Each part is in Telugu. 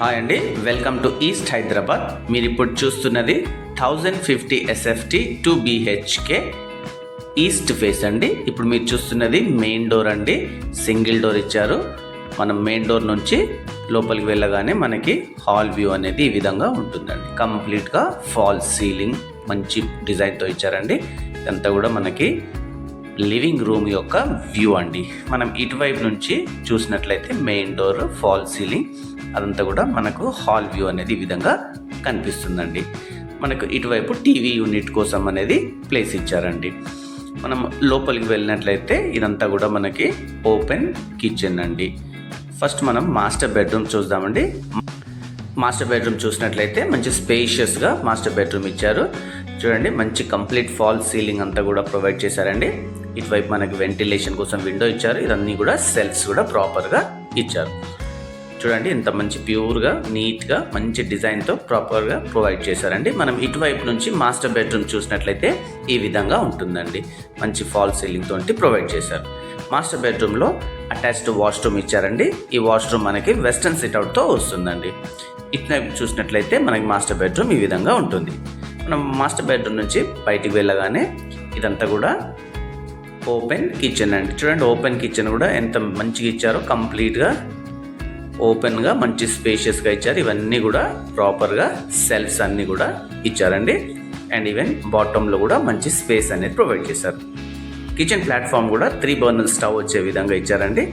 హాయ్ అండి, వెల్కమ్ టు ఈస్ట్ హైదరాబాద్. మీరు ఇప్పుడు చూస్తున్నది 1050 SFT 2 BHK ఈస్ట్ ఫేస్ అండి. ఇప్పుడు మీరు చూస్తున్నది మెయిన్ డోర్ అండి. సింగిల్ డోర్ ఇచ్చారు. మనం మెయిన్ డోర్ నుంచి లోపలికి వెళ్ళగానే మనకి హాల్ వ్యూ అనేది ఈ విధంగా ఉంటుందండి. కంప్లీట్గా ఫాల్ సీలింగ్ మంచి డిజైన్తో ఇచ్చారండి. ఇదంతా కూడా మనకి లివింగ్ రూమ్ యొక్క వ్యూ అండి. మనం ఇటువైపు నుంచి చూసినట్లయితే మెయిన్ డోర్, ఫాల్ సీలింగ్ అదంతా కూడా మనకు హాల్ వ్యూ అనేది ఈ విధంగా కనిపిస్తుందండి. మనకు ఇటువైపు టీవీ యూనిట్ కోసం అనేది ప్లేస్ ఇచ్చారండి. మనం లోపలికి వెళ్ళినట్లయితే ఇదంతా కూడా మనకి ఓపెన్ కిచెన్ అండి. ఫస్ట్ మనం మాస్టర్ బెడ్రూమ్ చూద్దామండి. మాస్టర్ బెడ్రూమ్ చూసినట్లయితే మంచి స్పేషియస్గా మాస్టర్ బెడ్రూమ్ ఇచ్చారు. చూడండి, మంచి కంప్లీట్ ఫాల్ సీలింగ్ అంతా కూడా ప్రొవైడ్ చేశారండి. ఇటువైపు మనకి వెంటిలేషన్ కోసం విండో ఇచ్చారు. ఇదన్నీ కూడా సెల్స్ కూడా ప్రాపర్గా ఇచ్చారు. చూడండి, ఇంత మంచి ప్యూర్గా నీట్గా మంచి డిజైన్తో ప్రాపర్గా ప్రొవైడ్ చేశారండి. మనం ఇటువైపు నుంచి మాస్టర్ బెడ్రూమ్ చూసినట్లయితే ఈ విధంగా ఉంటుందండి. మంచి ఫాల్ సీలింగ్ తోటి ప్రొవైడ్ చేశారు. మాస్టర్ బెడ్రూమ్లో అటాచ్డ్ వాష్రూమ్ ఇచ్చారండి. ఈ వాష్రూమ్ మనకి వెస్టర్న్ సిట్అవుట్తో వస్తుందండి. ఇటువైపు చూసినట్లయితే మనకి మాస్టర్ బెడ్రూమ్ ఈ విధంగా ఉంటుంది. మనం మాస్టర్ బెడ్రూమ్ నుంచి బయటికి వెళ్ళగానే ఇదంతా కూడా ఓపెన్ కిచెన్ అండి. చూడండి, ఓపెన్ కిచెన్ కూడా ఎంత మంచిగా ఇచ్చారో. కంప్లీట్గా ఓపెన్గా మంచి స్పేషియస్గా ఇచ్చారు. ఇవన్నీ కూడా ప్రాపర్గా సెల్ఫ్స్ అన్నీ కూడా ఇచ్చారండి. అండ్ ఈవెన్ బాటంలో కూడా మంచి స్పేస్ అనేది ప్రొవైడ్ చేశారు. కిచెన్ ప్లాట్ఫామ్ కూడా 3 బర్నర్ స్టవ్ వచ్చే విధంగా ఇచ్చారండి.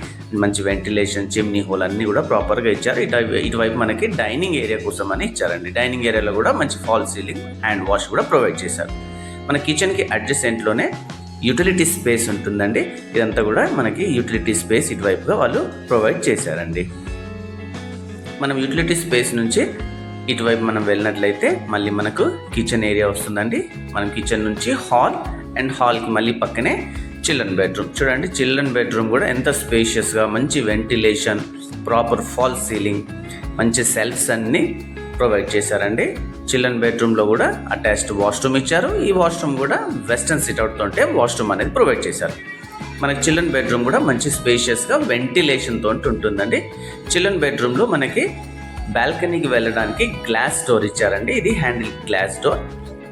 మంచి వెంటిలేషన్, చిమ్నీ హోల్ అన్నీ కూడా ప్రాపర్గా ఇచ్చారు. ఇటువైపు మనకి డైనింగ్ ఏరియా కోసం అని ఇచ్చారండి. డైనింగ్ ఏరియాలో కూడా మంచి ఫాల్ సీలింగ్, హ్యాండ్ వాష్ కూడా ప్రొవైడ్ చేశారు. మన కిచెన్కి అడ్జసెంట్లోనే యూటిలిటీ స్పేస్ ఉంటుందండి. ఇదంతా కూడా మనకి యూటిలిటీ స్పేస్ ఇటువైపుగా వాళ్ళు ప్రొవైడ్ చేశారండి. మనం యూటిలిటీ స్పేస్ నుంచి ఇటువైపు మనం వెళ్ళినట్లయితే మళ్ళీ మనకు కిచెన్ ఏరియా వస్తుందండి. మనం కిచెన్ నుంచి హాల్, అండ్ హాల్కి మళ్ళీ పక్కనే చిల్డ్రన్ బెడ్రూమ్. చూడండి, చిల్డ్రన్ బెడ్రూమ్ కూడా ఎంత స్పేషియస్గా మంచి వెంటిలేషన్, ప్రాపర్ ఫాల్ సీలింగ్, మంచి సెల్ఫ్స్ అన్నీ ప్రొవైడ్ చేశారండి. చిల్డ్రన్ బెడ్రూమ్లో కూడా అటాచ్డ్ వాష్రూమ్ ఇచ్చారు. ఈ వాష్రూమ్ కూడా వెస్టర్న్ సిట్అవుట్తో ఉంటే వాష్రూమ్ అనేది ప్రొవైడ్ చేశారు. మనకి చిల్డ్రన్ బెడ్రూమ్ కూడా మంచి స్పేషియస్గా వెంటిలేషన్తో ఉంటుందండి. చిల్డ్రన్ బెడ్రూమ్లో మనకి బాల్కనీకి వెళ్ళడానికి గ్లాస్ డోర్ ఇచ్చారండి. ఇది హ్యాండిల్ గ్లాస్ డోర్.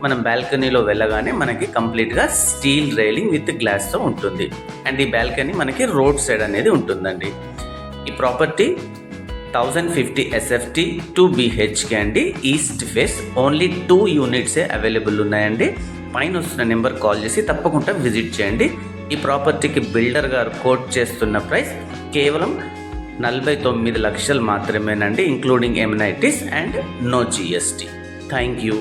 మనం బాల్కనీలో వెళ్ళగానే మనకి కంప్లీట్గా స్టీల్ రైలింగ్ విత్ గ్లాస్తో ఉంటుంది. అండ్ ఈ బాల్కనీ మనకి రోడ్ సైడ్ అనేది ఉంటుందండి. ఈ ప్రాపర్టీ 1050 SFT 2 BHK అండి. East face. ఓన్లీ 2 యూనిట్సే అవైలబుల్ ఉన్నాయండి. పైన వస్తున్న నెంబర్ కాల్ చేసి తప్పకుండా విజిట్ చేయండి. ఈ ప్రాపర్టీకి బిల్డర్ గారు కోట్ చేస్తున్న ప్రైస్ కేవలం 49 లక్షలు మాత్రమేనండి, including amenities and no GST. Thank you.